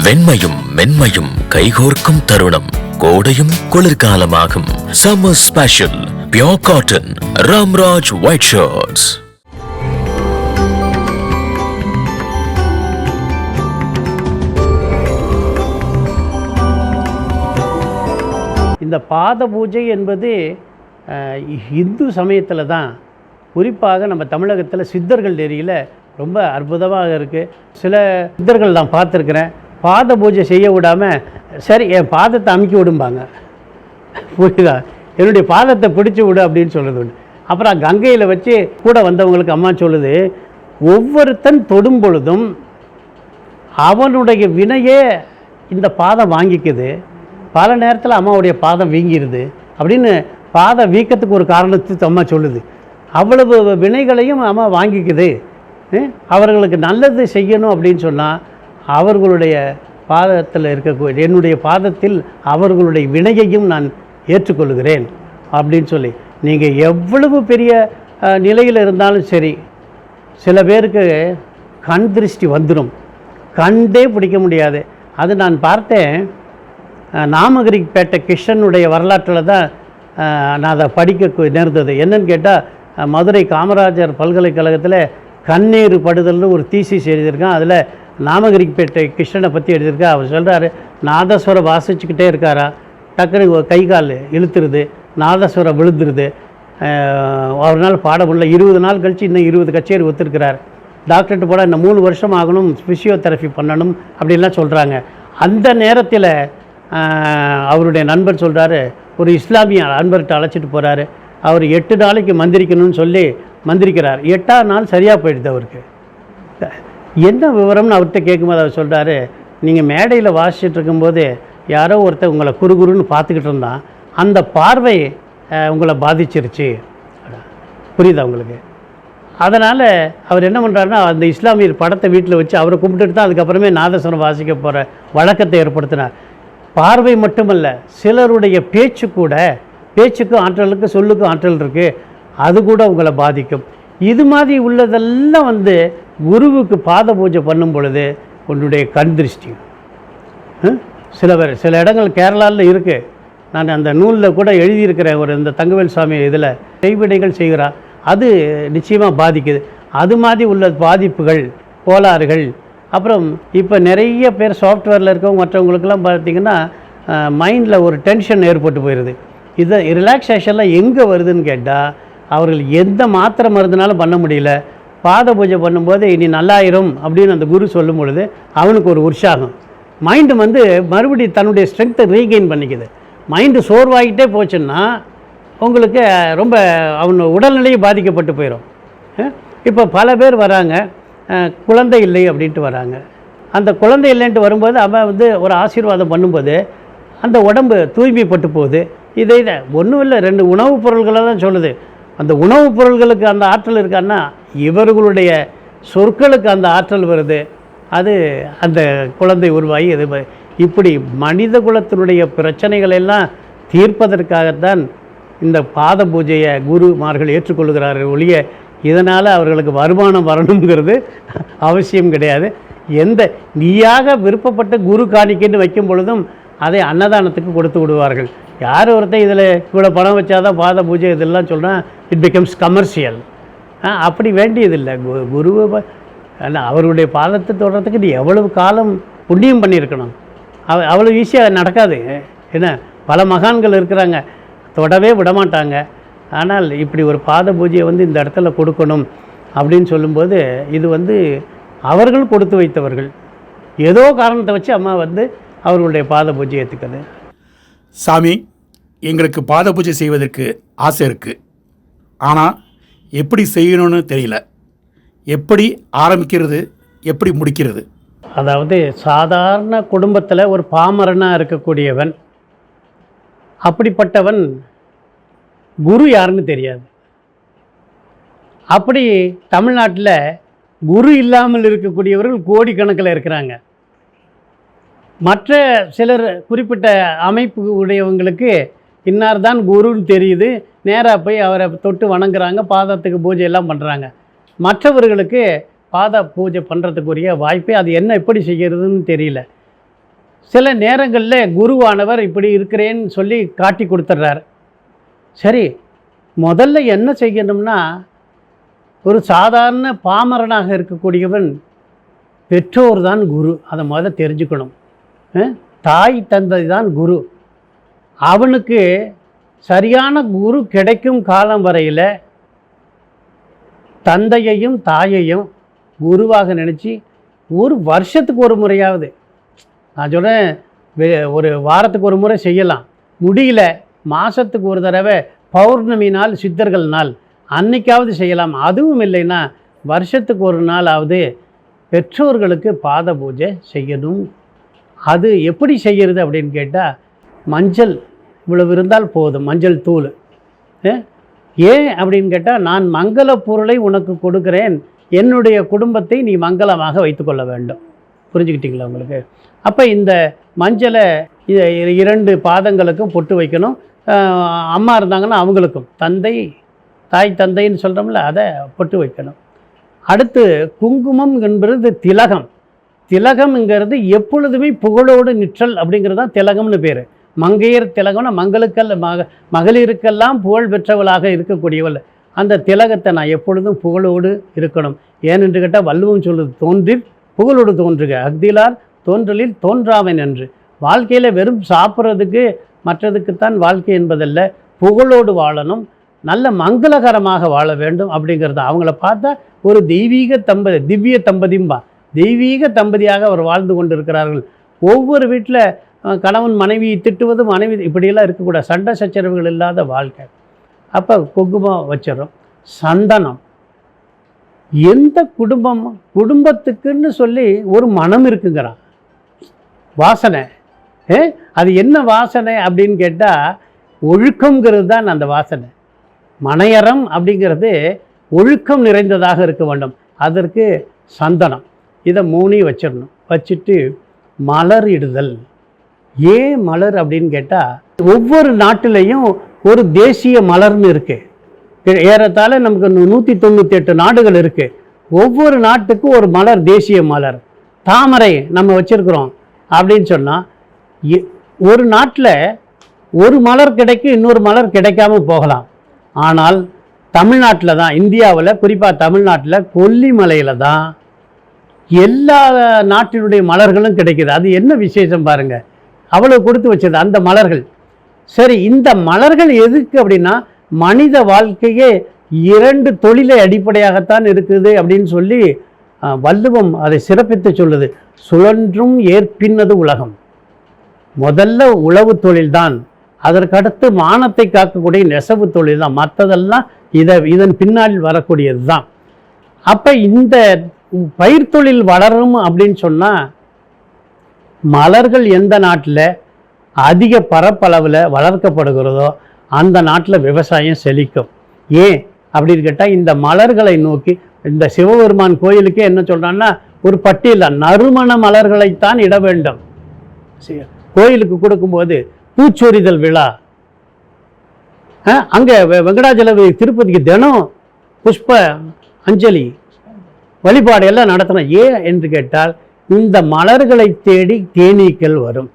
வெண்மையும் மென்மையும் கைகோர்க்கும் தருணம். கோடையும் குளிர்காலமாகும். Summer special pure cotton Ramraj white shirts. இந்த பாத பூஜை என்பது இந்து சமயத்தில் தான், குறிப்பாக நம்ம தமிழகத்தில் சித்தர்கள் நெறியில் ரொம்ப அற்புதமாக இருக்குது. சில சித்தர்கள் நான் பார்த்துருக்குறேன், பாத பூஜை செய்ய விடாமல் சரி என் பாதத்தை அமுக்கி விடும்பாங்க. புரியுதா? என்னுடைய பாதத்தை பிடிச்சி விடு அப்படின்னு சொல்லுது ஒன்று. அப்புறம் கங்கையில் வச்சு கூட வந்தவங்களுக்கு அம்மா சொல்லுது, ஒவ்வொருத்தன் தொடும் பொழுதும் அவனுடைய வினையே இந்த பாதம் வாங்கிக்குது. பல நேரத்தில் அம்மாவுடைய பாதம் வீங்கிடுது அப்படின்னு பாத வீக்கத்துக்கு ஒரு காரணத்துக்கு அம்மா சொல்லுது. அவ்வளவு வினைகளையும் அம்மா வாங்கிக்குது. அவர்களுக்கு நல்லது செய்யணும் அப்படின்னு சொன்னால் அவர்களுடைய பாதத்தில் இருக்கக்கூடிய என்னுடைய பாதத்தில் அவர்களுடைய வினையையும் நான் ஏற்றுக்கொள்கிறேன் அப்படின்னு சொல்லி, நீங்கள் எவ்வளவு பெரிய நிலையில் இருந்தாலும் சரி, சில பேருக்கு கண் திருஷ்டி வந்துடும், கண்டே பிடிக்க முடியாது. அது நான் பார்த்தேன். நாமகிரிப்பேட்டை கிருஷ்ணனுடைய வரலாற்றில் தான் நான் அதை படிக்க நேர்ந்தது. என்னன்னு கேட்டால், மதுரை காமராஜர் பல்கலைக்கழகத்தில் கண்ணீர் படுதல்னு ஒரு தீசிஸ் எழுதியிருக்கான். அதில் நாமகிரிப்பேட்டை கிருஷ்ணனை பற்றி எழுதியிருக்கா. அவர் சொல்கிறாரு, நாதஸ்வரம் வாசிச்சுக்கிட்டே இருக்காரா, டக்குனு கை கால் இழுத்துருது, நாதஸ்வரம் விழுந்துருது, அவரால் பாட முடியல. 20 நாள் கழித்து இன்னும் 20 கச்சேரி ஒத்துருக்கிறார். டாக்டர்கிட்ட போட இன்னும் 3 வருஷம் ஆகணும், ஃபிசியோதெரப்பி பண்ணணும் அப்படின்லாம் சொல்கிறாங்க. அந்த நேரத்தில் அவருடைய நண்பர் சொல்கிறாரு, ஒரு இஸ்லாமிய நண்பர்கிட்ட அழைச்சிட்டு போகிறாரு. அவர் 8 நாளைக்கு மந்திரிக்கணும்னு சொல்லி மந்திரிக்கிறார். 8ஆம் நாள் சரியாக போயிடுது அவருக்கு. என்ன விவரம்னு அவர்கிட்ட கேட்கும்போது அவர் சொல்கிறாரு, நீங்கள் மேடையில் வாசிச்சுட்டு இருக்கும்போது யாரோ ஒருத்தர் உங்களை குறுகுறுன்னு பார்த்துக்கிட்டு இருந்தான், அந்த பார்வை உங்களை பாதிச்சிருச்சு. புரியுதா உங்களுக்கு? அதனால் அவர் என்ன பண்ணுறாருன்னா, அந்த இஸ்லாமியர் படத்தை வீட்டில் வச்சு அவரை கும்பிட்டுட்டு தான் அதுக்கப்புறமே நாதஸ்வரம் வாசிக்க போகிற வழக்கத்தை ஏற்படுத்தினார். பார்வை மட்டுமல்ல, சிலருடைய பேச்சு கூட, பேச்சுக்கும் ஆற்றலுக்கு சொல்லுக்கும் ஆற்றல் இருக்குது, அது கூட உங்களை பாதிக்கும். இது மாதிரி உள்ளதெல்லாம் குருவுக்கு பாத பூஜை பண்ணும் பொழுது உன்னுடைய கண் திருஷ்டி. சில இடங்கள் கேரளாவில் இருக்குது. நான் அந்த நூலில் கூட எழுதியிருக்கிறேன். ஒரு இந்த தங்கவேல் சாமி இதில் செய்வினைகள் செய்கிறார், அது நிச்சயமாக பாதிக்குது. அது மாதிரி உள்ள பாதிப்புகள், கோளாறுகள். அப்புறம் இப்போ நிறைய பேர் சாஃப்ட்வேரில் இருக்கவங்க மற்றவங்களுக்கெல்லாம் பார்த்திங்கன்னா மைண்டில் ஒரு டென்ஷன் ஏற்பட்டு போயிடுது. இதை ரிலாக்ஸேஷன்லாம் எங்கே வருதுன்னு கேட்டால், அவர்கள் எந்த மாத்திரை மருந்துனாலும் பண்ண முடியல. பாத பூஜை பண்ணும்போது இனி நல்லாயிரும் அப்படின்னு அந்த குரு சொல்லும் பொழுது அவனுக்கு ஒரு உற்சாகம். மைண்டு மறுபடியும் தன்னுடைய ஸ்ட்ரென்த்தை ரீகெயின் பண்ணிக்குது. மைண்டு சோர்வாகிட்டே போச்சுன்னா உங்களுக்கு ரொம்ப அவன் உடல்நிலையை பாதிக்கப்பட்டு போயிடும். இப்போ பல பேர் வராங்க, குழந்தை இல்லை அப்படின்ட்டு வராங்க. அந்த குழந்தை இல்லைன்ட்டு வரும்போது அவன் ஒரு ஆசீர்வாதம் பண்ணும்போது அந்த உடம்பு தூய்மைப்பட்டு போகுது. இதை ஒன்றும் இல்லை, 2 உணவுப் பொருள்களை தான் சொல்லுது. அந்த உணவுப் பொருள்களுக்கு அந்த ஆற்றல் இருக்கான்னா இவர்களுடைய சொற்களுக்கு அந்த ஆற்றல் வருது. அது அந்த குழந்தை உருவாகி இது இப்படி மனித குலத்தினுடைய பிரச்சனைகளெல்லாம் தீர்ப்பதற்காகத்தான் இந்த பாத பூஜையை குருமார்கள் ஏற்றுக்கொள்கிறார்கள் ஒழிய இதனால் அவர்களுக்கு வருமானம் வரணுங்கிறது அவசியம் கிடையாது. நீயாக விருப்பப்பட்ட குரு காணிக்கைன்னு வைக்கும் பொழுதும் அதை அன்னதானத்துக்கு கொடுத்து விடுவார்கள். யார் ஒருத்தர் இதில் இவ்வளோ பணம் வச்சாதான் பாத பூஜை இதெல்லாம் சொன்னால் இட் பிகம்ஸ் கமர்ஷியல். அப்படி வேண்டியதில்லை. குருவை அவருடைய பாதத்தை தொடர்றதுக்கு நீ எவ்வளவு காலம் புண்ணியம் பண்ணியிருக்கணும். அவ்வளோ ஈஸியாக நடக்காது. ஏன்னா பல மகான்கள் இருக்கிறாங்க, தொடவே விடமாட்டாங்க. ஆனால் இப்படி ஒரு பாத பூஜையை இந்த இடத்துல கொடுக்கணும் அப்படின்னு சொல்லும்போது இது அவர்கள் கொடுத்து வைத்தவர்கள் ஏதோ காரணத்தை வச்சு அம்மா அவர்களுடைய பாத பூஜை ஏற்றுக்கிறது. சாமி, எங்களுக்கு பாத பூஜை செய்வதற்கு ஆசை இருக்குது, ஆனால் எப்படி செய்யணும்னு தெரியல. எப்படி ஆரம்பிக்கிறது, எப்படி முடிக்கிறது? அதாவது சாதாரண குடும்பத்தில் ஒரு பாமரனாக இருக்கக்கூடியவன், அப்படிப்பட்டவன் குரு யாருன்னு தெரியாது. அப்படி தமிழ்நாட்டில் குரு இல்லாமல் இருக்கக்கூடியவர்கள் கோடிக்கணக்கில் இருக்கிறாங்க. மற்ற சிலர் குறிப்பிட்ட அமைப்பு உடையவங்களுக்கு இன்னார் தான் குருன்னு தெரியுது, நேராக போய் அவரை தொட்டு வணங்குறாங்க, பாதத்துக்கு பூஜை எல்லாம் பண்ணுறாங்க. மற்றவர்களுக்கு பாத பூஜை பண்ணுறதுக்குரிய வாய்ப்பே அது என்ன எப்படி செய்கிறதுன்னு தெரியல. சில நேரங்களில் குருவானவர் இப்படி இருக்கிறேன்னு சொல்லி காட்டி கொடுத்துட்றாரு. சரி, முதல்ல என்ன செய்யணும்னா, ஒரு சாதாரண பாமரனாக இருக்கக்கூடியவன் பெற்றோர் தான் குரு, அதை முதல்ல தெரிஞ்சுக்கணும். தாய் தந்தை தான் குரு. அவனுக்கு சரியான குரு கிடைக்கும் காலம் வரையில் தந்தையையும் தாயையும் குருவாக நினச்சி ஒரு வருஷத்துக்கு ஒரு முறையாவது, நான் சொல்கிறேன் ஒரு வாரத்துக்கு ஒரு முறை செய்யலாம், முடியல மாதத்துக்கு ஒரு தடவை பௌர்ணமி நாள் சித்தர்கள் நாள் அன்னைக்காவது செய்யலாம். அதுவும் இல்லைன்னா வருஷத்துக்கு ஒரு நாளாவது பெற்றோர்களுக்கு பாத பூஜை செய்யணும். அது எப்படி செய்கிறது அப்படின்னு கேட்டால், மஞ்சள் இவ்வளவு இருந்தால் போதும், மஞ்சள் தூள். ஏன் அப்படின்னு கேட்டால், நான் மங்கள பொருளை உனக்கு கொடுக்குறேன், என்னுடைய குடும்பத்தை நீ மங்களமாக வைத்துக்கொள்ள வேண்டும். புரிஞ்சுக்கிட்டீங்களா உங்களுக்கு? அப்போ இந்த மஞ்சளை 2 பாதங்களுக்கும் பொட்டு வைக்கணும். அம்மா இருந்தாங்கன்னா அவங்களுக்கும், தாய் தந்தைன்னு சொல்கிறோம்ல, அதை பொட்டு வைக்கணும். அடுத்து குங்குமம் என்பது திலகம். திலகம்ங்கிறது எப்பொழுதுமே புகழோடு நிற்றல் அப்படிங்கிறது தான் திலகம்னு பேர். மங்கையர் திலகம்னா மகளிருக்கெல்லாம் புகழ் பெற்றவளாக இருக்கக்கூடியவள். அந்த திலகத்தை நான் எப்பொழுதும் புகழோடு இருக்கணும். ஏனென்று கேட்டால் வள்ளுவம் சொல்லுது, தோன்றில் புகழோடு தோன்றுக, அக்திலார் தோன்றலில் தோன்றாவன் என்று. வாழ்க்கையில் வெறும் சாப்பிட்றதுக்கு மற்றதுக்குத்தான் வாழ்க்கை என்பதல்ல, புகழோடு வாழணும், நல்ல மங்களகரமாக வாழ வேண்டும் அப்படிங்கிறது. அவங்கள பார்த்தா ஒரு திவ்ய தம்பதியும்பா, தெய்வீக தம்பதியாக அவர் வாழ்ந்து கொண்டு இருக்கிறார்கள். ஒவ்வொரு வீட்டில் கணவன் மனைவி திட்டுவது, மனைவி இப்படியெல்லாம் இருக்கக்கூடாது, சண்டை சச்சரவுகள் இல்லாத வாழ்க்கை. அப்போ குங்குமம் வச்சிடறோம். சந்தனம், எந்த குடும்பத்துக்குன்னு சொல்லி ஒரு மனம் இருக்குங்கிறான், வாசனை. அது என்ன வாசனை அப்படின்னு கேட்டால், ஒழுக்கங்கிறது தான் அந்த வாசனை. மனையறம் அப்படிங்கிறது ஒழுக்கம் நிறைந்ததாக இருக்க வேண்டும். அதற்கு சந்தனம், இதை 3 வச்சிடணும். வச்சுட்டு மலர் இடுதல். ஏன் மலர் அப்படின்னு கேட்டால், ஒவ்வொரு நாட்டிலையும் ஒரு தேசிய மலர்னு இருக்குது. ஏறத்தாழ நமக்கு 198 நாடுகள் இருக்குது. ஒவ்வொரு நாட்டுக்கும் ஒரு மலர், தேசிய மலர். தாமரை நம்ம வச்சுருக்குறோம் அப்படின்னு சொன்னால், ஒரு நாட்டில் ஒரு மலர் கிடைக்கும், இன்னொரு மலர் கிடைக்காம போகலாம். ஆனால் தமிழ்நாட்டில் தான், இந்தியாவில் குறிப்பாக தமிழ்நாட்டில் கொல்லிமலையில் தான் எல்லா நாட்டினுடைய மலர்களும் கிடைக்கிது. அது என்ன விசேஷம் பாருங்கள், அவ்வளோ கொடுத்து வச்சது அந்த மலர்கள். சரி, இந்த மலர்கள் எதுக்கு அப்படின்னா, மனித வாழ்க்கையே 2 தொழிலை அடிப்படையாகத்தான் இருக்குது அப்படின்னு சொல்லி வள்ளுவம் அதை சிறப்பித்து சொல்லுது. சுழன்றும் ஏற்பின்னது உலகம். முதல்ல உழவு தொழில்தான், அதற்கடுத்து மானத்தை காக்கக்கூடிய நெசவு தொழில் தான், மற்றதெல்லாம் இதன் பின்னால் வரக்கூடியது தான். அப்போ இந்த பயிர் தொழில் வளரும் அப்படின்னு சொன்னால், மலர்கள் எந்த நாட்டில் அதிக பரப்பளவில் வளர்க்கப்படுகிறதோ அந்த நாட்டில் விவசாயம் செழிக்கும். ஏன் அப்படின்னு கேட்டால், இந்த மலர்களை நோக்கி இந்த சிவபெருமான் கோயிலுக்கே என்ன சொல்கிறான்னா, ஒரு பட்டியலில் நறுமண மலர்களைத்தான் இட வேண்டும். கோயிலுக்கு கொடுக்கும்போது பூச்சொரிதல் விழா, அங்கே வெங்கடாஜலபதி திருப்பதிக்கு தினம் புஷ்ப அஞ்சலி வழிபாடு எல்லாம் நடத்தணும். ஏன் என்று கேட்டால், இந்த மலர்களை தேடி தேனீக்கள் வரும்.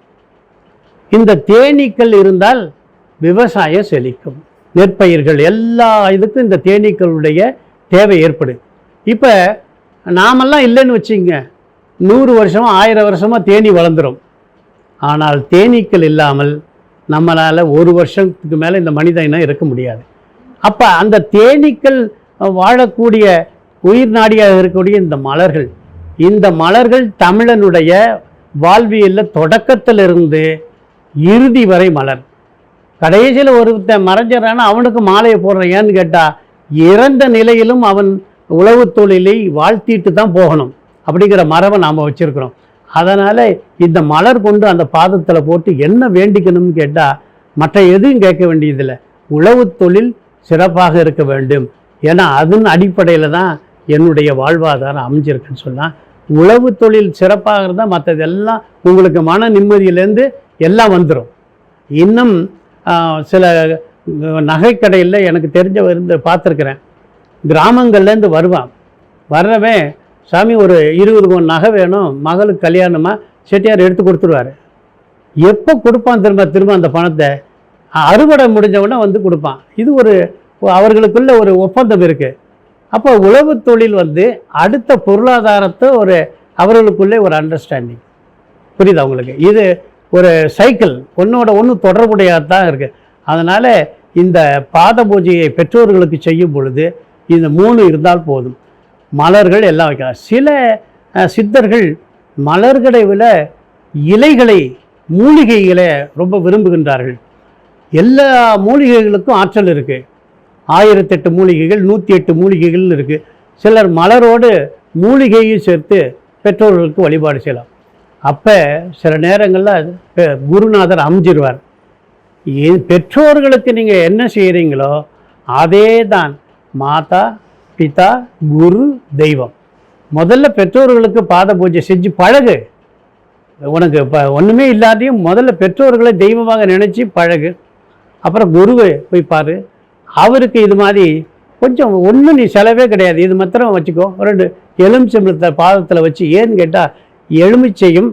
இந்த தேனீக்கள் இருந்தால் விவசாயம் செழிக்கும். நெற்பயிர்கள் எல்லா இதுக்கும் இந்த தேனீக்களுடைய தேவை ஏற்படுது. இப்போ நாமெல்லாம் இல்லைன்னு வச்சுங்க, 100 வருஷமோ 1000 வருஷமோ தேனீ வளர்ந்துடும். ஆனால் தேனீக்கள் இல்லாமல் நம்மளால் 1 வருஷத்துக்கு மேலே இந்த மனித இனம் இருக்க முடியாது. அப்போ அந்த தேனீக்கள் வாழக்கூடிய உயிர் நாடியாக இருக்கக்கூடிய இந்த மலர்கள் தமிழனுடைய வாழ்வியலில் தொடக்கத்திலிருந்து இறுதி வரை மலர். கடைசியில் ஒருத்தன் மறைஞ்சிடறான்னா அவனுக்கு மாலையை போடுறான். ஏன்னு கேட்டால், இறந்த நிலையிலும் அவன் உழவு தொழிலை வாழ்த்திட்டு தான் போகணும் அப்படிங்கிற மரபை நாம் வச்சுருக்கிறோம். அதனால் இந்த மலர் கொண்டு அந்த பாதத்தில் போட்டு என்ன வேண்டிக்கணும்னு கேட்டால், மற்ற எதுவும் கேட்க வேண்டியதில்லை, உழவு தொழில் சிறப்பாக இருக்க வேண்டும். ஏன்னா அதன் அடிப்படையில் தான் என்னுடைய வாழ்வாதாரம் அமைஞ்சிருக்குன்னு சொன்னால், உழவு தொழில் சிறப்பாக இருந்தால் மற்றதெல்லாம் உங்களுக்கு மன நிம்மதியிலேருந்து எல்லாம் வந்துடும். இன்னும் சில நகைக்கடையில் எனக்கு தெரிஞ்ச பார்த்துருக்குறேன், கிராமங்கள்லேருந்து வர்றவன், சாமி ஒரு 20 பவுன் நகை வேணும், மகளுக்கு கல்யாணமாக, செட்டியார் எடுத்து கொடுத்துருவார். எப்போ கொடுப்பான் திரும்ப அந்த பணத்தை? அறுவடை முடிஞ்சவொடனே வந்து கொடுப்பான். இது அவர்களுக்குள்ள ஒரு ஒப்பந்தம் இருக்குது. அப்போ உழவு தொழில் அடுத்த பொருளாதாரத்தை அவர்களுக்குள்ளே ஒரு அண்டர்ஸ்டாண்டிங். புரியுதா உங்களுக்கு? இது ஒரு சைக்கிள், ஒன்றோட ஒன்று தொடர்புடையதான் இருக்குது. அதனால் இந்த பாத பூஜையை பெற்றோர்களுக்கு செய்யும் பொழுது இந்த 3 இருந்தால் போதும். மலர்கள் எல்லாம் வைக்கலாம். சில சித்தர்கள் மலர்களை விட இலைகளை, மூலிகைகளை ரொம்ப விரும்புகின்றார்கள். எல்லா மூலிகைகளுக்கும் ஆற்றல் இருக்குது. 1008 மூலிகைகள், 108 மூலிகைகள் இருக்குது. சிலர் மலரோடு மூலிகையும் சேர்த்து பெற்றோர்களுக்கு வழிபாடு செய்யலாம். அப்போ சில நேரங்களில் குருநாதர் அமைஞ்சிருவார். பெற்றோர்களுக்கு நீங்கள் என்ன செய்கிறீங்களோ அதே தான் மாதா, பிதா, குரு, தெய்வம். முதல்ல பெற்றோர்களுக்கு பாத பூஜை செஞ்சு பழகு. உனக்கு இப்போ ஒன்றுமே இல்லாதையும் முதல்ல பெற்றோர்களை தெய்வமாக நினச்சி பழகு. அப்புறம் குருவை போய் பாரு. அவருக்கு இது மாதிரி கொஞ்சம் ஒன்றும் நீ செலவே கிடையாது, இது மாத்திரம் வச்சுக்கோ. 2 எலுமிச்சம்பழத்தை பாதத்தில் வச்சு, ஏன்னு கேட்டால் எலுமிச்சையும்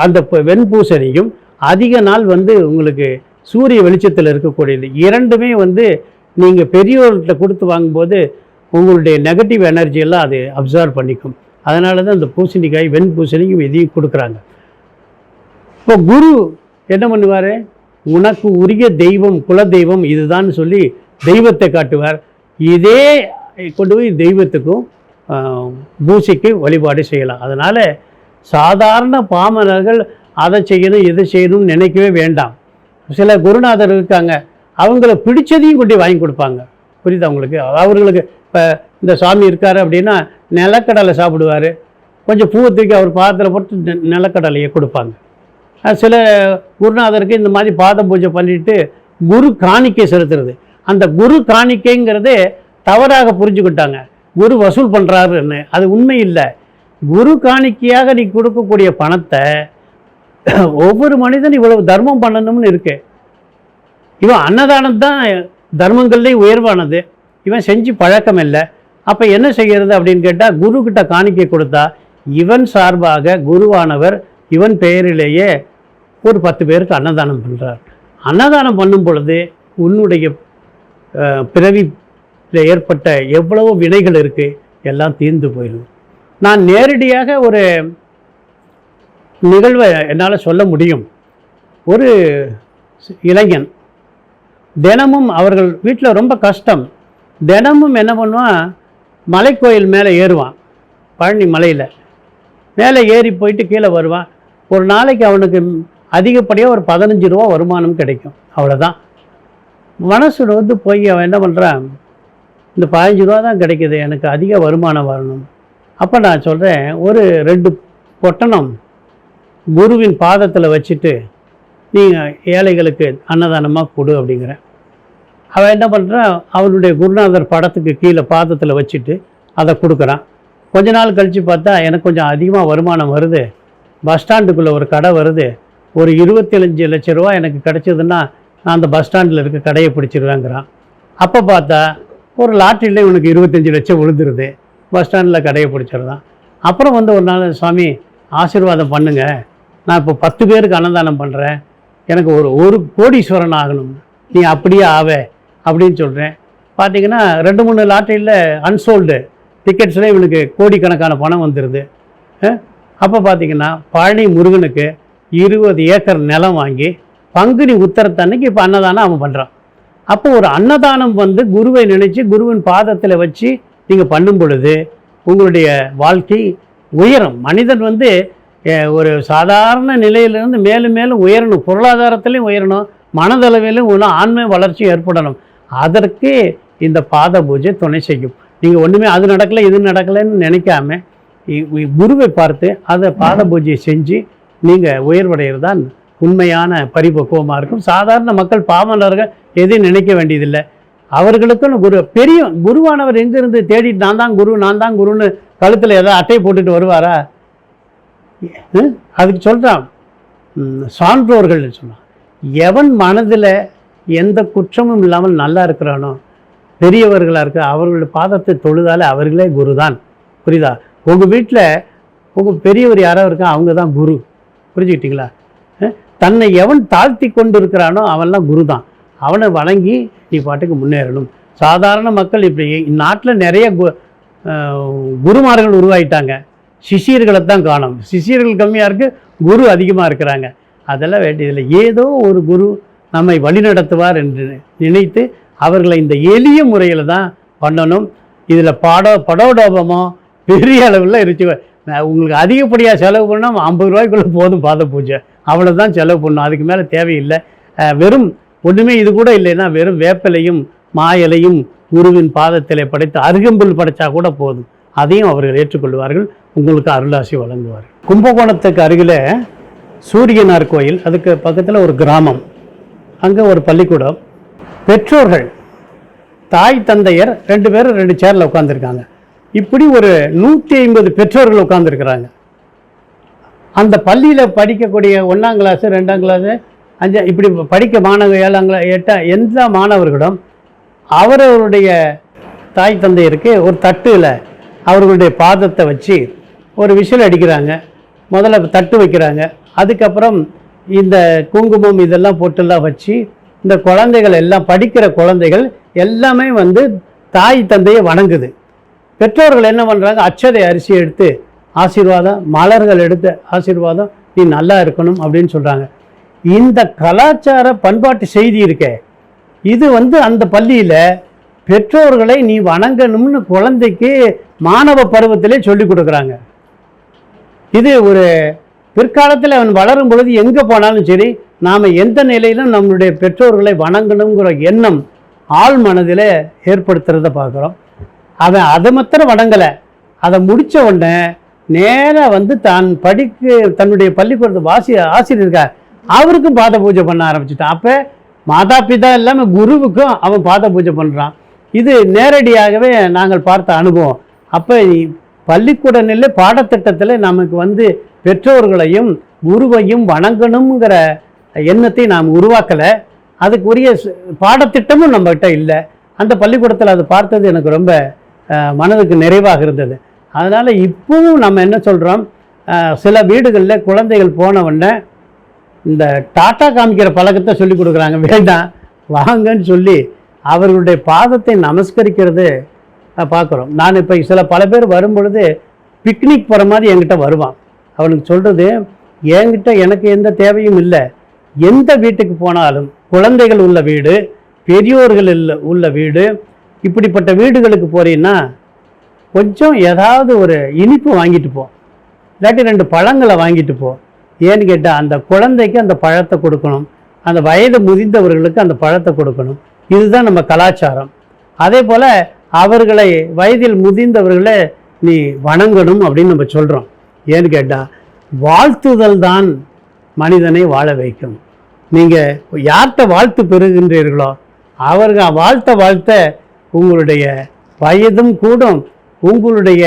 அந்த வெண்பூசணியும் அதிக நாள் உங்களுக்கு சூரிய வெளிச்சத்தில் இருக்கக்கூடியது. இரண்டுமே நீங்கள் பெரியோர்கிட்ட கொடுத்து வாங்கும்போது உங்களுடைய நெகட்டிவ் எனர்ஜியெல்லாம் அது அப்சர்வ் பண்ணிக்கும். அதனால தான் இந்த பூசணிக்காய், வெண்பூசணிக்கும் இதையும் கொடுக்குறாங்க. இப்போ குரு என்ன பண்ணுவார்? உனக்கு உரிய தெய்வம், குல தெய்வம் இதுதான் சொல்லி தெய்வத்தை காட்டுவார். இதே கொண்டு போய் தெய்வத்துக்கும் பூசைக்கு வழிபாடு செய்யலாம். அதனால் சாதாரண பாமரர்கள் அதை செய்யணும் இதை செய்யணும்னு நினைக்கவே வேண்டாம். சில குருநாதர் இருக்காங்க, அவங்கள பிடிச்சதையும் கொண்டு வாங்கி கொடுப்பாங்க. புரியுதா உங்களுக்கு? அவர்களுக்கு இப்போ இந்த சாமி இருக்கார் அப்படின்னா நிலக்கடலை சாப்பிடுவார், கொஞ்சம் பூவை தூக்கி அவர் பாதத்தில் போட்டு நிலக்கடலையை கொடுப்பாங்க. சில குருநாதருக்கு இந்த மாதிரி பாத பூஜை பண்ணிட்டு குரு காணிக்கை செலுத்துறது. அந்த குரு காணிக்கைங்கிறதே தவறாக புரிஞ்சுக்கிட்டாங்க, குரு வசூல் பண்ணுறாருன்னு. அது உண்மை இல்லை. குரு காணிக்கையாக நீ கொடுக்கக்கூடிய பணத்தை ஒவ்வொரு மனிதன் இவ்வளவு தர்மம் பண்ணணும்னு இருக்கு. இவன் அன்னதானம் தான் தர்மங்கள்லேயும் உயர்வானது, இவன் செஞ்சு பழக்கம் இல்லை. அப்போ என்ன செய்கிறது அப்படின்னு கேட்டால், குருக்கிட்ட காணிக்கை கொடுத்தா இவன் சார்பாக குருவானவர் இவன் பெயரிலேயே ஒரு 10 பேருக்கு அன்னதானம் பண்ணுறார். அன்னதானம் பண்ணும் பொழுது உன்னுடைய பிறவியில் ஏற்பட்ட எவ்வளவோ வினைகள் இருக்குது எல்லாம் தீர்ந்து போயிடுது. நான் நேரடியாக ஒரு நிகழ்வை என்னால் சொல்ல முடியும். ஒரு இளைஞன் தினமும், அவர்கள் வீட்டில் ரொம்ப கஷ்டம், தினமும் என்ன பண்ணுவான், மலைக்கோயில் மேலே ஏறுவான். பழனி மலையில் மேலே ஏறி போயிட்டு கீழே வருவான். ஒரு நாளைக்கு அவனுக்கு அதிகப்படியாக ஒரு 15 ரூபா வருமானம் கிடைக்கும். அவ்வளோதான். மனசு போய் அவன் என்ன பண்ணுறான், இந்த 15 ரூபா தான் கிடைக்கிது, எனக்கு அதிக வருமானம் வரணும். அப்போ நான் சொல்கிறேன், ஒரு 2 பொட்டணம் குருவின் பாதத்தில் வச்சுட்டு நீங்கள் ஏழைகளுக்கு அன்னதானமாக கொடு அப்படிங்கிறேன். அவன் என்ன பண்ணுறான், அவனுடைய குருநாதர் படத்துக்கு கீழே பாதத்தில் வச்சுட்டு அதை கொடுக்குறான். கொஞ்ச நாள் கழித்து பார்த்தா, எனக்கு கொஞ்சம் அதிகமாக வருமானம் வருது, பஸ் ஸ்டாண்டுக்குள்ளே ஒரு கடை வருது, ஒரு 25 லட்ச ரூபா எனக்கு கிடச்சிதுன்னா நான் அந்த பஸ் ஸ்டாண்டில் இருக்க கடையை பிடிச்சிருவேங்கிறான். அப்போ பார்த்தா ஒரு லாட்டரியில் இவனுக்கு 25 லட்சம் விழுந்துருது, பஸ் ஸ்டாண்டில் கடையை பிடிச்சிருந்தான். அப்புறம் ஒரு நாள், சுவாமி ஆசீர்வாதம் பண்ணுங்க, நான் இப்போ 10 பேருக்கு அன்னதானம் பண்ணுறேன், எனக்கு ஒரு கோடீஸ்வரன் ஆகணும், நீ அப்படியே ஆவே அப்படின்னு சொல்கிறேன். பார்த்தீங்கன்னா 2-3 லாட்டரியில் அன்சோல்டு டிக்கெட்ஸில் இவனுக்கு கோடிக்கணக்கான பணம் வந்துடுது. அப்போ பார்த்தீங்கன்னா பழனி முருகனுக்கு 20 ஏக்கர் நிலம் வாங்கி பங்குனி உத்தரத்தன்னைக்கு இப்போ அன்னதானம் அவன் பண்ணுறான். அப்போ ஒரு அன்னதானம் குருவை நினைச்சு குருவின் பாதத்தில் வச்சு நீங்கள் பண்ணும் பொழுது உங்களுடைய வாழ்க்கை உயரும். மனிதன் ஒரு சாதாரண நிலையிலிருந்து மேலும் மேலும் உயரணும், பொருளாதாரத்திலையும் உயரணும், மனதளவிலும் உள்ள ஆன்மீக வளர்ச்சி ஏற்படணும். அதற்கு இந்த பாத பூஜை துணை செய்யும். நீங்கள் ஒன்றுமே அது நடக்கலை இது நடக்கலைன்னு நினைக்காம குருவை பார்த்து அதை பாத பூஜையை செஞ்சு நீங்கள் உயர்வடைகிறது தான் உண்மையான பரிபக்குவமாக இருக்கும். சாதாரண மக்கள், பாமரர்கள் எதையும் நினைக்க வேண்டியதில்லை. அவர்களுக்குன்னு பெரிய குருவானவர் எங்கேருந்து தேடிட்டு நான் தான் குருன்னு கழுத்தில் ஏதாவது அட்டை போட்டுட்டு வருவாரா? அதுக்கு சொல்கிறான், சான்றோர்கள் சொன்னான், எவன் மனதில் எந்த குற்றமும் இல்லாமல் நல்லா இருக்கிறானோ, பெரியவர்களாக இருக்க அவர்களுடைய பாதத்தை தொழுதாலே அவர்களே குரு தான். புரியுதா? உங்கள் வீட்டில் உங்கள் பெரியவர் யாராவது இருக்கா, அவங்க தான் குரு. புரிஞ்சுக்கிட்டீங்களா? தன்னை எவன் தாழ்த்தி கொண்டு இருக்கிறானோ அவன்லாம் குரு தான். அவனை வணங்கி நீ பாட்டுக்கு முன்னேறணும். சாதாரண மக்கள் இப்படி நாட்டில் நிறைய குருமார்கள் உருவாயிட்டாங்க, சிஷியர்களை தான் காணும். சிஷியர்கள் கம்மியாக இருக்குது, குரு அதிகமாக இருக்கிறாங்க. அதெல்லாம் வேண்டியதில்லை. ஏதோ ஒரு குரு நம்மை வழிநடத்துவார் என்று நினைத்து அவர்களை இந்த எளிய முறையில் தான் பண்ணணும். இதில் படோடோபமோ பெரிய அளவில் இருந்துச்சு. உங்களுக்கு அதிகப்படியாக செலவு பண்ணால் 50 ரூபாய்க்குள்ளே போதும் பாத பூஜை, அவ்வளோதான் செலவு பண்ணணும், அதுக்கு மேலே தேவையில்லை. வெறும் ஒன்றுமே இது கூட இல்லைன்னா வெறும் வேப்பிலையும் மாயிலையும் குருவின் பாதத்திலே படைத்து அருகம்புல் படைத்தா கூட போதும், அதையும் அவர்கள் ஏற்றுக்கொள்வார்கள், உங்களுக்கு அருளாசி வழங்குவார்கள். கும்பகோணத்துக்கு அருகில் சூரியனார் கோயில், அதுக்கு பக்கத்தில் ஒரு கிராமம், அங்கே ஒரு பள்ளிக்கூடம். பெற்றோர்கள் தாய் தந்தையர் 2 பேரும் 2 சேரில் உட்காந்துருக்காங்க. இப்படி ஒரு 150 பெற்றோர்கள் உட்காந்துருக்குறாங்க. அந்த பள்ளியில் படிக்கக்கூடிய 1ஆம் கிளாஸு 2ஆம் கிளாஸு 5 இப்படி படிக்க மாணவ 7ஆம் கிளாஸ் 8 எந்த மாணவர்களும் அவரவருடைய தாய் தந்தையருக்கு ஒரு தட்டில் அவர்களுடைய பாதத்தை வச்சு ஒரு விசில் அடிக்கிறாங்க. முதல்ல தட்டு வைக்கிறாங்க, அதுக்கப்புறம் இந்த குங்குமம் இதெல்லாம் போட்டுலாம் வச்சு இந்த குழந்தைகள் எல்லாம் படிக்கிற குழந்தைகள் எல்லாமே வந்து தாய் தந்தையை வணங்குது. பெற்றோர்கள் என்ன பண்ணுறாங்க, அச்சதை அரிசி எடுத்து ஆசீர்வாதம், மலர்கள் எடுத்து ஆசீர்வாதம், நீ நல்லா இருக்கணும் அப்படின்னு சொல்கிறாங்க. இந்த கலாச்சார பண்பாட்டு செய்தி இருக்கே, இது வந்து அந்த பள்ளியில் பெற்றோர்களை நீ வணங்கணும்னு குழந்தைக்கு மாணவ பருவத்திலே சொல்லி கொடுக்குறாங்க. இது ஒரு பிற்காலத்தில் அவன் வளரும் பொழுது எங்கே போனாலும் சரி, நாம் எந்த நிலையிலும் நம்மளுடைய பெற்றோர்களை வணங்கணுங்கிற எண்ணம் ஆள் மனதில் ஏற்படுத்துகிறத பார்க்குறோம். அவன் அதை மாத்திரம் வணங்கலை, அதை முடித்த உடனே நேராக வந்து தான் தன்னுடைய பள்ளிக்கூடத்து ஆசிரியர் அவருக்கும் பாத பூஜை பண்ண ஆரம்பிச்சுட்டான். அப்போ மாதா பிதா இல்லாமல் குருவுக்கும் அவன் பாத பூஜை பண்ணுறான். இது நேரடியாகவே நாங்கள் பார்த்த அனுபவம். அப்போ பள்ளிக்கூட நிலை பாடத்திட்டத்தில் நமக்கு வந்து பெற்றோர்களையும் குருவையும் வணங்கணுங்கிற எண்ணத்தை நாம் உருவாக்கலை, அதுக்குரிய பாடத்திட்டமும் நம்மகிட்ட இல்லை. அந்த பள்ளிக்கூடத்தில் அதை பார்த்தது எனக்கு ரொம்ப மனதுக்கு நிறைவாக இருந்தது. அதனால் இப்போவும் நம்ம என்ன சொல்கிறோம், சில வீடுகளில் குழந்தைகள் போனவுடனே இந்த டாட்டா காமிக்கிற பழக்கத்தை சொல்லி கொடுக்குறாங்க. வேண்டாம் வாங்கன்னு சொல்லி அவர்களுடைய பாதத்தை நமஸ்கரிக்கிறது பார்க்குறோம். நான் இப்போ பல பேர் வரும்பொழுது பிக்னிக் போகிற மாதிரி என்கிட்ட வருவான். அவனுக்கு சொல்கிறது, என்கிட்ட எனக்கு எந்த தேவையும் இல்லை, எந்த வீட்டுக்கு போனாலும் குழந்தைகள் உள்ள வீடு, பெரியோர்கள் உள்ள வீடு, இப்படிப்பட்ட வீடுகளுக்கு போகிறீன்னா கொஞ்சம் ஏதாவது ஒரு இனிப்பு வாங்கிட்டு போ, இல்லாட்டி 2 பழங்களை வாங்கிட்டு போ. ஏன்னு கேட்டால் அந்த குழந்தைக்கு அந்த பழத்தை கொடுக்கணும், அந்த வயது முதிர்ந்தவர்களுக்கு அந்த பழத்தை கொடுக்கணும். இதுதான் நம்ம கலாச்சாரம். அதே போல் அவர்களை வயதில் முதிர்ந்தவர்களை நீ வணங்கணும் அப்படின்னு நம்ம சொல்கிறோம். ஏன்னு கேட்டால் வாழ்த்துதல் தான் மனிதனை வாழ வைக்கும். நீங்கள் யார்கிட்ட வாழ்த்து பெறுகின்றீர்களோ அவர்கள் வாழ்த்த உங்களுடைய வயதும் கூடும், உங்களுடைய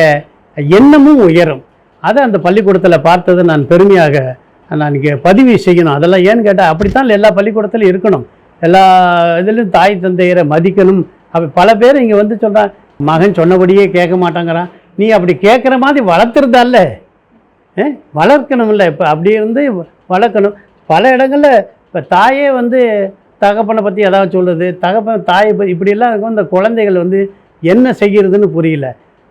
எண்ணமும் உயரும். அதை அந்த பள்ளிக்கூடத்தில் பார்த்ததை நான் பெருமையாக நான் இங்கே பதிவு செய்யணும். அதெல்லாம் ஏன்னு கேட்டால் அப்படித்தான் எல்லா பள்ளிக்கூடத்திலும் இருக்கணும். எல்லா இதுலேயும் தாய் தந்தையரை மதிக்கணும். பல பேர் இங்கே வந்து சொல்கிறான், மகன் சொன்னபடியே கேட்க மாட்டாங்கிறான். நீ அப்படி கேட்குற மாதிரி வளர்த்துருதால்ல, வளர்க்கணும்ல. இப்போ அப்படி இருந்து வளர்க்கணும். பல இடங்களில் இப்போ தாயே வந்து தகப்பனை பற்றி ஏதாவது சொல்லுது, தகப்பன் தாயை பற்றி இப்படியெல்லாம் இருக்கும். இந்த குழந்தைகள் வந்து என்ன செய்கிறதுன்னு புரியல.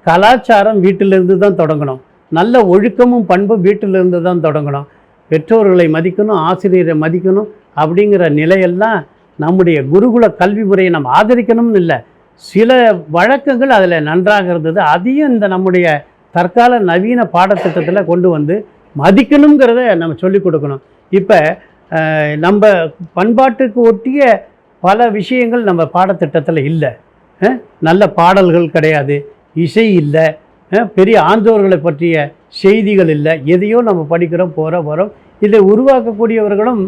கலாச்சாரம் வீட்டிலிருந்து தான் தொடங்கணும். நல்ல ஒழுக்கமும் பண்பும் வீட்டிலிருந்து தான் தொடங்கணும். பெற்றோர்களை மதிக்கணும், ஆசிரியரை மதிக்கணும் அப்படிங்கிற நிலையெல்லாம் நம்முடைய குருகுல கல்வி முறையை நம்ம ஆதரிக்கணும்னு இல்லை. சில வழக்கங்கள் அதில் நன்றாக இருந்தது, அதையும் இந்த நம்முடைய தற்கால நவீன பாடத்திட்டத்தில் கொண்டு வந்து மதிக்கணுங்கிறத நம்ம சொல்லிக் கொடுக்கணும். இப்போ நம்ம பண்பாட்டுக்கு ஒட்டிய பல விஷயங்கள் நம்ம பாடத்திட்டத்தில் இல்லை. நல்ல பாடல்கள் கிடையாது, இசை இல்லை, பெரிய ஆன்றோர்களை பற்றிய செய்திகள் இல்லை. எதையோ நம்ம படிக்கிறோம், வரோம். இதை உருவாக்கக்கூடியவர்களும்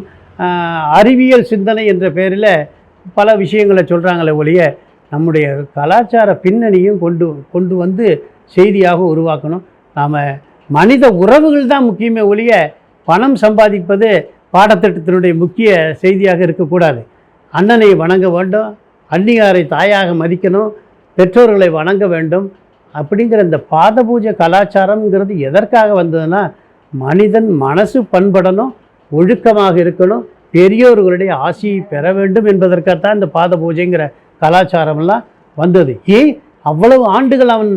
அறிவியல் சிந்தனை என்ற பெயரில் பல விஷயங்களை சொல்கிறாங்களே ஒழிய நம்முடைய கலாச்சார பின்னணியும் கொண்டு வந்து செய்தியாக உருவாக்கணும். நாம் மனித உறவுகள் தான் முக்கியமே ஒழிய பணம் சம்பாதிப்பது பாடத்திட்டத்தினுடைய முக்கிய செய்தியாக இருக்கக்கூடாது. அண்ணனை வணங்க வேண்டும், அன்னியாரை தாயாக மதிக்கணும், பெற்றோர்களை வணங்க வேண்டும். அப்படிங்கிற இந்த பாத பூஜை கலாச்சாரம்ங்கிறது எதற்காக வந்ததுன்னா, மனிதன் மனசு பண்படணும், ஒழுக்கமாக இருக்கணும், பெரியோர்களுடைய ஆசியை பெற வேண்டும் என்பதற்காகத்தான் இந்த பாத பூஜைங்கிற கலாச்சாரமெல்லாம் வந்தது. ஏன் அவ்வளவு ஆண்டுகள் அவன்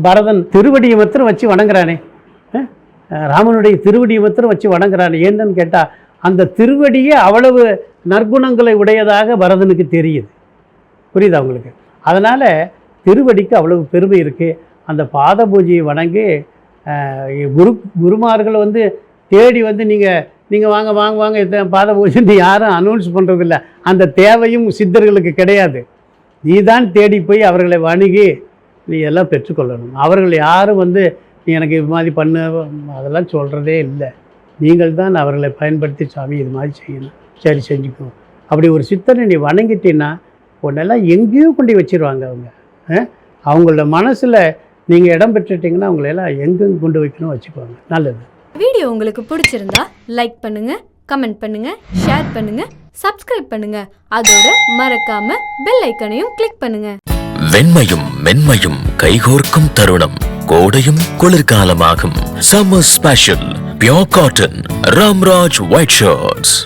பரதன் திருவடியை மாத்திரம் வச்சு வணங்குறானே, ராமனுடைய திருவடியை மாத்திரம் வச்சு வணங்குறானே, ஏன்னு கேட்டால் அந்த திருவடியே அவ்வளவு நற்குணங்களை உடையதாக பரதனுக்கு தெரியுது. புரியுதா உங்களுக்கு? அதனால் திருவடிக்கு அவ்வளவு பெருமை இருக்குது. அந்த பாத பூஜையை வணங்கி குருமார்கள் வந்து தேடி வந்து நீங்கள் வாங்க வாங்க வாங்க பாத பூஜைன்னு யாரும் அனௌன்ஸ் பண்ணுறதில்ல. அந்த தேவையும் சித்தர்களுக்கு கிடையாது. நீ தான் தேடி போய் அவர்களை வணங்கி நீ எல்லாம் பெற்றுக்கொள்ளணும். அவர்கள் யாரும் வந்து நீ எனக்கு இது மாதிரி பண்ணு அதெல்லாம் சொல்கிறதே இல்லை. நீங்கள் தான் அவர்களை பயன்படுத்தி சாமி இது மாதிரி செய்யணும், சரி செஞ்சுக்கோ. அப்படி ஒரு சித்தனை நீ வணங்கிட்டீன்னா உன்னெல்லாம் எங்கேயோ கொண்டு வச்சிருவாங்க அவங்க. அவங்களோட மனசில் நீங்கள் இடம் பெற்றுட்டிங்கன்னா அவங்களெல்லாம் எங்கெங்கே கொண்டு வைக்கணும் வச்சுக்குவாங்க. நல்லது. வீடியோ உங்களுக்கு பிடிச்சிருந்தா லைக் பண்ணுங்க, கமெண்ட் பண்ணுங்க, ஷேர் பண்ணுங்க, சப்ஸ்கிரைப் பண்ணுங்க. அதோட மறக்காம பெல் ஐக்கனையும் கிளிக் பண்ணுங்க. வெண்மையும் மென்மையும் கைகோர்க்கும் தருணம், கோடையும் குளிர்காலமாகும். Summer special pure cotton Ramraj white shirts.